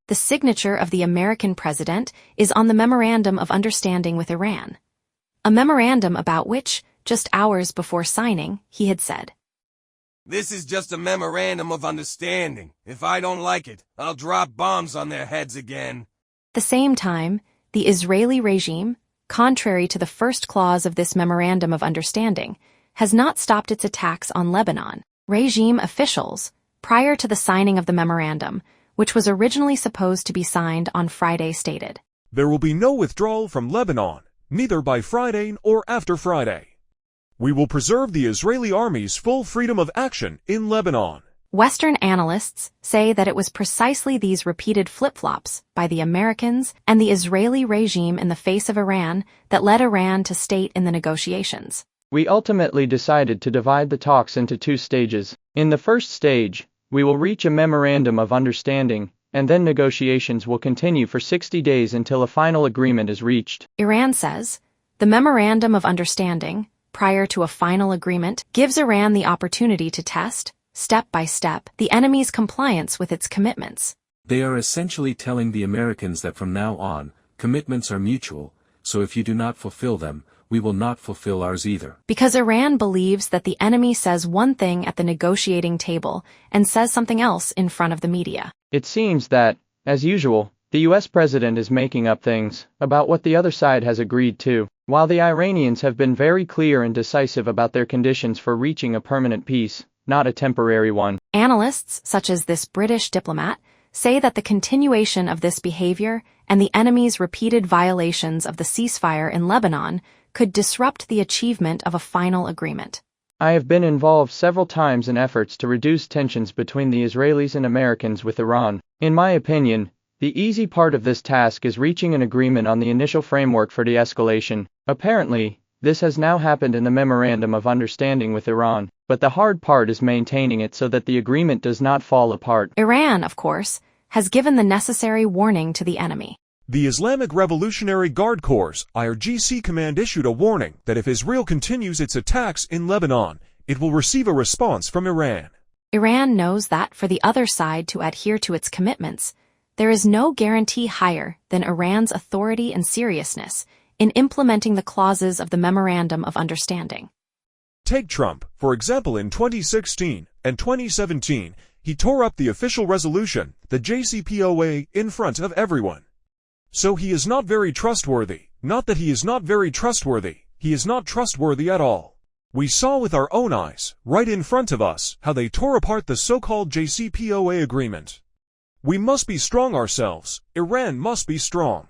The signature of the American president is on the Memorandum of Understanding with Iran. A memorandum about which, just hours before signing, he had said, "This is just a memorandum of understanding. If I don't like it, I'll drop bombs on their heads again." At the same time, the Israeli regime, contrary to the first clause of this Memorandum of Understanding, has not stopped its attacks on Lebanon. Regime officials, prior to the signing of the memorandum, which was originally supposed to be signed on Friday, stated, "There will be no withdrawal from Lebanon, neither by Friday or after Friday. We will preserve the Israeli army's full freedom of action in Lebanon." Western analysts say that it was precisely these repeated flip-flops by the Americans and the Israeli regime in the face of Iran that led Iran to state in the negotiations, "We ultimately decided to divide the talks into two stages. In the first stage, we will reach a memorandum of understanding, and then negotiations will continue for 60 days until a final agreement is reached." Iran says the Memorandum of Understanding, prior to a final agreement, gives Iran the opportunity to test, step by step, the enemy's compliance with its commitments. They are essentially telling the Americans that from now on, commitments are mutual, so if you do not fulfill them, we will not fulfill ours either. Because Iran believes that the enemy says one thing at the negotiating table and says something else in front of the media. It seems that, as usual, the US president is making up things about what the other side has agreed to, while the Iranians have been very clear and decisive about their conditions for reaching a permanent peace, not a temporary one. Analysts, such as this British diplomat, say that the continuation of this behavior and the enemy's repeated violations of the ceasefire in Lebanon could disrupt the achievement of a final agreement. "I have been involved several times in efforts to reduce tensions between the Israelis and Americans with Iran. In my opinion, the easy part of this task is reaching an agreement on the initial framework for de-escalation. Apparently, this has now happened in the Memorandum of Understanding with Iran, but the hard part is maintaining it so that the agreement does not fall apart." Iran, of course, has given the necessary warning to the enemy. The Islamic Revolutionary Guard Corps' IRGC command issued a warning that if Israel continues its attacks in Lebanon, it will receive a response from Iran. Iran knows that for the other side to adhere to its commitments, there is no guarantee higher than Iran's authority and seriousness in implementing the clauses of the Memorandum of Understanding. Take Trump, for example. In 2016 and 2017, he tore up the official resolution, the JCPOA, in front of everyone. So he is not very trustworthy. Not that he is not very trustworthy, he is not trustworthy at all. We saw with our own eyes, right in front of us, how they tore apart the so-called JCPOA agreement. We must be strong ourselves. Iran must be strong.